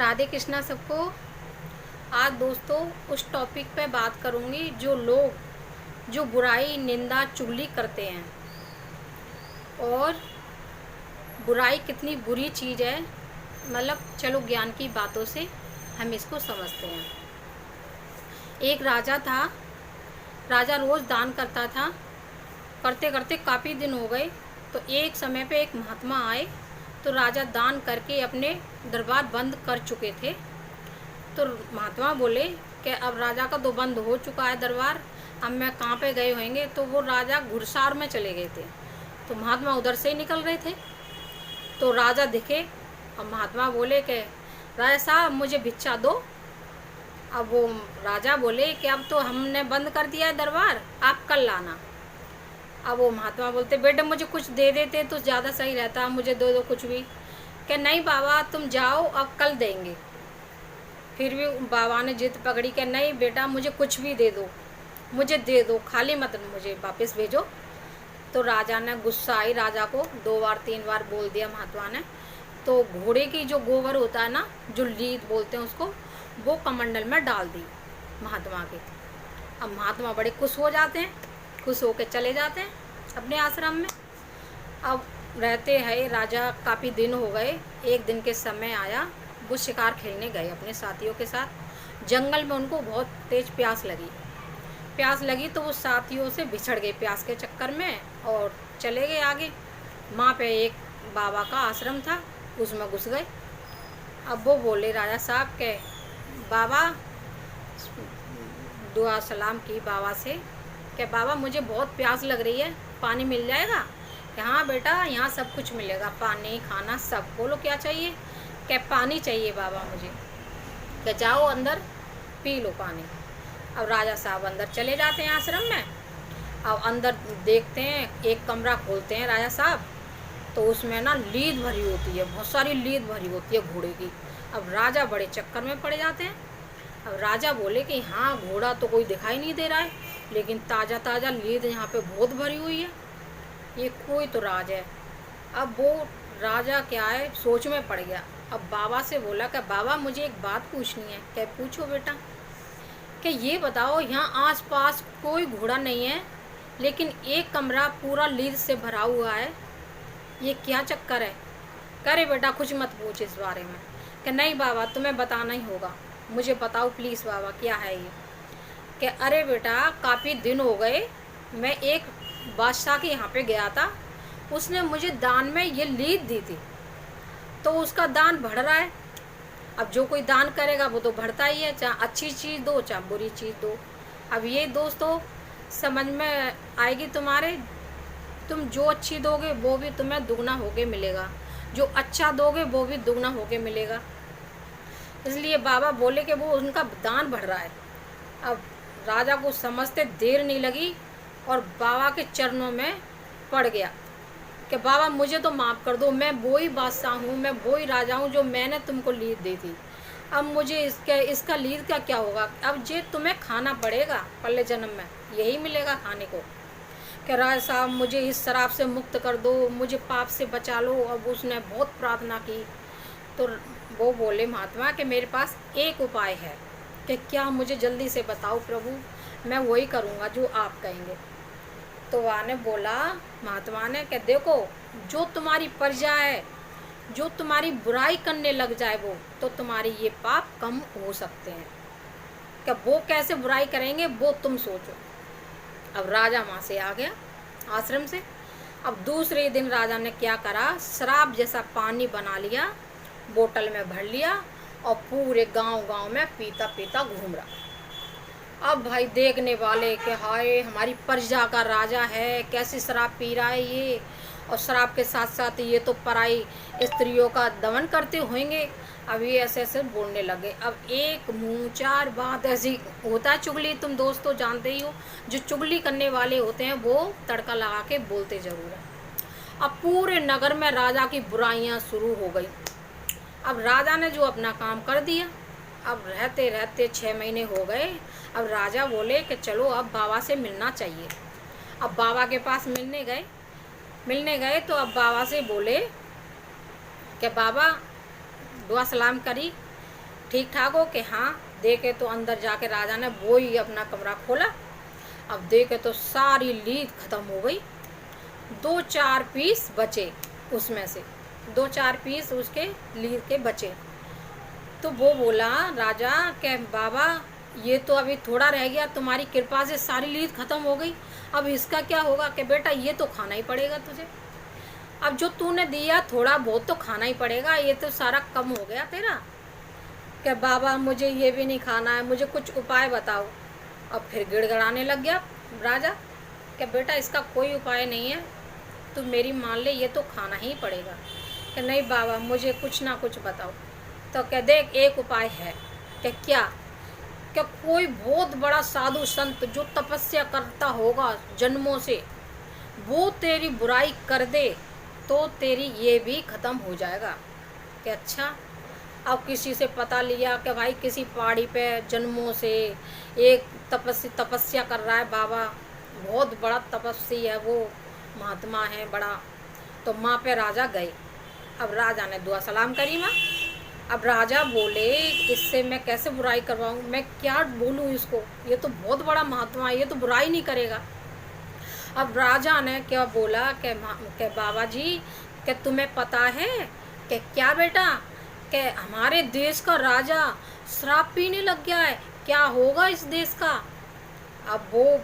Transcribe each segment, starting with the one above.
राधे कृष्णा सबको। आज दोस्तों उस टॉपिक पे बात करूँगी जो लोग जो बुराई निंदा चुगली करते हैं और बुराई कितनी बुरी चीज़ है। मतलब चलो ज्ञान की बातों से हम इसको समझते हैं। एक राजा था। राजा रोज़ दान करता था। करते करते काफ़ी दिन हो गए तो एक समय पे एक महात्मा आए। तो राजा दान करके अपने दरबार बंद कर चुके थे। तो महात्मा बोले कि अब राजा का तो बंद हो चुका है दरबार, अब मैं कहाँ पे गए होंगे। तो वो राजा घुड़सार में चले गए थे। तो महात्मा उधर से ही निकल रहे थे तो राजा दिखे और महात्मा बोले कि राजा साहब मुझे भिक्षा दो। अब वो राजा बोले कि अब तो हमने बंद कर दिया है दरबार, आप कल लाना। अब वो महात्मा बोलते बेटे मुझे कुछ दे देते तो ज़्यादा सही रहता, मुझे दे दो कुछ भी। कि नहीं बाबा तुम जाओ, अब कल देंगे। फिर भी बाबा ने जिद पकड़ी कि नहीं बेटा मुझे कुछ भी दे दो, मुझे दे दो, खाली मत मुझे वापस भेजो। तो राजा ने गुस्सा आई, राजा को 2 बार 3 बार बोल दिया महात्मा ने। तो घोड़े की जो गोबर होता है ना, जो लीद बोलते हैं उसको, वो कमंडल में डाल दी महात्मा के। अब महात्मा बड़े खुश हो जाते हैं, खुश होकर चले जाते हैं अपने आश्रम में। अब रहते हैं राजा, काफ़ी दिन हो गए। एक दिन के समय आया, वो शिकार खेलने गए अपने साथियों के साथ। जंगल में उनको बहुत तेज प्यास लगी तो वो साथियों से बिछड़ गए प्यास के चक्कर में और चले गए आगे। वहाँ पे एक बाबा का आश्रम था, उसमें घुस गए। अब वो बोले राजा साहब के बाबा, दुआ सलाम की बाबा से कि बाबा मुझे बहुत प्यास लग रही है, पानी मिल जाएगा? कि हाँ बेटा यहाँ सब कुछ मिलेगा, पानी खाना सब। बोलो क्या चाहिए? कि पानी चाहिए बाबा मुझे। कि जाओ अंदर पी लो पानी। अब राजा साहब अंदर चले जाते हैं आश्रम में। अब अंदर देखते हैं, एक कमरा खोलते हैं राजा साहब, तो उसमें ना लीद भरी होती है, बहुत सारी लीद भरी होती है घोड़े की। अब राजा बड़े चक्कर में पड़ जाते हैं। अब राजा बोले कि हाँ घोड़ा तो कोई दिखाई नहीं दे रहा है, लेकिन ताज़ा ताज़ा लीद यहाँ पे बहुत भरी हुई है, ये कोई तो राज है। अब वो राजा क्या है, सोच में पड़ गया। अब बाबा से बोला कि बाबा मुझे एक बात पूछनी है। क्या पूछो बेटा? कि ये बताओ यहाँ आसपास कोई घोड़ा नहीं है, लेकिन एक कमरा पूरा लीद से भरा हुआ है, ये क्या चक्कर है? करे बेटा कुछ मत पूछ इस बारे में। कि नहीं बाबा तुम्हें बताना ही होगा, मुझे बताओ प्लीज़ बाबा क्या है ये। कि अरे बेटा काफ़ी दिन हो गए, मैं एक बादशाह के यहाँ पे गया था, उसने मुझे दान में ये लीद दी थी, तो उसका दान बढ़ रहा है। अब जो कोई दान करेगा वो तो बढ़ता ही है, चाहे अच्छी चीज़ दो चाहे बुरी चीज़ दो। अब ये दोस्तों समझ में आएगी तुम्हारे, तुम जो अच्छी दोगे वो भी तुम्हें दुगना होके मिलेगा, जो अच्छा दोगे वो भी दुगना होके मिलेगा। इसलिए बाबा बोले कि वो उनका दान बढ़ रहा है। अब राजा को समझते देर नहीं लगी और बाबा के चरणों में पड़ गया कि बाबा मुझे तो माफ़ कर दो, मैं वही बादशाह हूँ, मैं वही राजा हूँ जो मैंने तुमको लीद दी थी। अब मुझे इसका लीद का क्या होगा? अब ये तुम्हें खाना पड़ेगा, पल्ले जन्म में यही मिलेगा खाने को। कि राजा साहब मुझे इस शराब से मुक्त कर दो, मुझे पाप से बचा लो। अब उसने बहुत प्रार्थना की। तो वो बोले महात्मा कि मेरे पास एक उपाय है। कि क्या? मुझे जल्दी से बताओ प्रभु, मैं वही करूँगा जो आप कहेंगे। तो वहाँ ने बोला महात्मा ने कि देखो जो तुम्हारी प्रजा है, जो तुम्हारी बुराई करने लग जाए वो, तो तुम्हारी ये पाप कम हो सकते हैं। कि वो कैसे बुराई करेंगे वो तुम सोचो। अब राजा वहाँ से आ गया आश्रम से। अब दूसरे दिन राजा ने क्या करा, शराब जैसा पानी बना लिया, बोतल में भर लिया और पूरे गांव में पीता पीता घूम रहा। अब भाई देखने वाले कि हाय हमारी प्रजा का राजा है, कैसी शराब पी रहा है ये, और शराब के साथ साथ ये तो पराई स्त्रियों का दमन करते होंगे। अब ये ऐसे ऐसे बोलने लगे। अब एक मुँह चार बात ऐसी होता है चुगली, तुम दोस्तों जानते ही हो, जो चुगली करने वाले होते हैं वो तड़का लगा के बोलते ज़रूर हैं। अब पूरे नगर में राजा की बुराइयां शुरू हो गई। अब राजा ने जो अपना काम कर दिया। अब रहते रहते 6 महीने हो गए। अब राजा बोले कि चलो अब बाबा से मिलना चाहिए। अब बाबा के पास मिलने गए तो अब बाबा से बोले कि बाबा, दुआ सलाम करी ठीक ठाक हो कि हाँ। देखे तो अंदर जाके राजा ने वो ही अपना कमरा खोला। अब देखे तो सारी लीद ख़त्म हो गई। 2-4 पीस बचे उसमें से, 2-4 पीस उसके लीद के बचे। तो वो बोला राजा के बाबा ये तो अभी थोड़ा रह गया, तुम्हारी कृपा से सारी लीद ख़त्म हो गई, अब इसका क्या होगा? कि बेटा ये तो खाना ही पड़ेगा तुझे, अब जो तूने दिया थोड़ा बहुत तो खाना ही पड़ेगा, ये तो सारा कम हो गया तेरा। कि बाबा मुझे ये भी नहीं खाना है, मुझे कुछ उपाय बताओ। अब फिर गिड़गिड़ाने लग गया राजा कि बेटा इसका कोई उपाय नहीं है, तू मेरी मान ले, ये तो खाना ही पड़ेगा। कि नहीं बाबा मुझे कुछ ना कुछ बताओ। तो कह देख एक उपाय है। कि क्या? क्या कोई बहुत बड़ा साधु संत जो तपस्या करता होगा जन्मों से, वो तेरी बुराई कर दे तो तेरी ये भी ख़त्म हो जाएगा। कि अच्छा। अब किसी से पता लिया कि भाई किसी पहाड़ी पे जन्मों से एक तपस्या कर रहा है बाबा, बहुत बड़ा तपस्वी है वो, महात्मा है बड़ा। तो माँ पे राजा गए। अब राजा ने दुआ सलाम करी माँ। अब राजा बोले इससे मैं कैसे बुराई करवाऊँ, मैं क्या बोलूँ इसको, ये तो बहुत बड़ा महात्मा है, ये तो बुराई नहीं करेगा। अब राजा ने क्या बोला कि बाबा जी कि तुम्हें पता है कि क्या बेटा, कि हमारे देश का राजा शराब पीने लग गया है, क्या होगा इस देश का? अब वो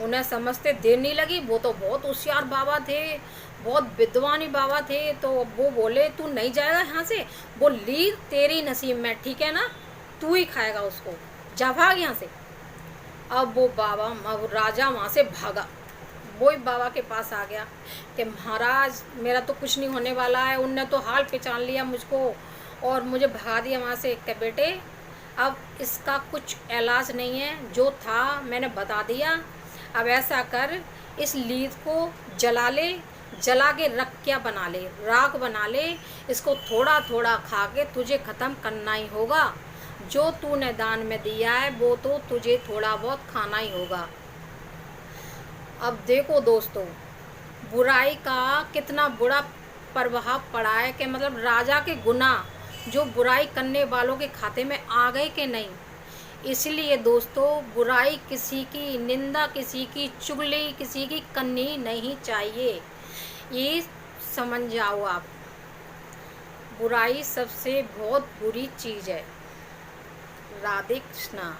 उन्हें समझते देर नहीं लगी, वो तो बहुत होशियार बाबा थे, बहुत विद्वानी बाबा थे। तो वो बोले तू नहीं जाएगा यहाँ से, वो लीद तेरी नसीब में, ठीक है ना, तू ही खाएगा उसको, जा भाग यहाँ से। अब राजा वहाँ से भागा, वही बाबा के पास आ गया कि महाराज मेरा तो कुछ नहीं होने वाला है, उनने तो हाल पहचान लिया मुझको और मुझे भगा दिया वहाँ से। कि बेटे अब इसका कुछ इलाज नहीं है, जो था मैंने बता दिया, अब ऐसा कर इस लीद को जला ले, जला के रख क्या बना ले, राख बना ले, इसको थोड़ा थोड़ा खा के तुझे ख़त्म करना ही होगा। जो तूने दान में दिया है वो तो तुझे थोड़ा बहुत खाना ही होगा। अब देखो दोस्तों बुराई का कितना बुरा प्रभाव पड़ा है, कि मतलब राजा के गुनाह जो बुराई करने वालों के खाते में आ गए कि नहीं। इसलिए दोस्तों बुराई किसी की, निंदा किसी की, चुगली किसी की करनी नहीं चाहिए, ये समझ जाओ आप। बुराई सबसे बहुत बुरी चीज़ है। राधे कृष्णा।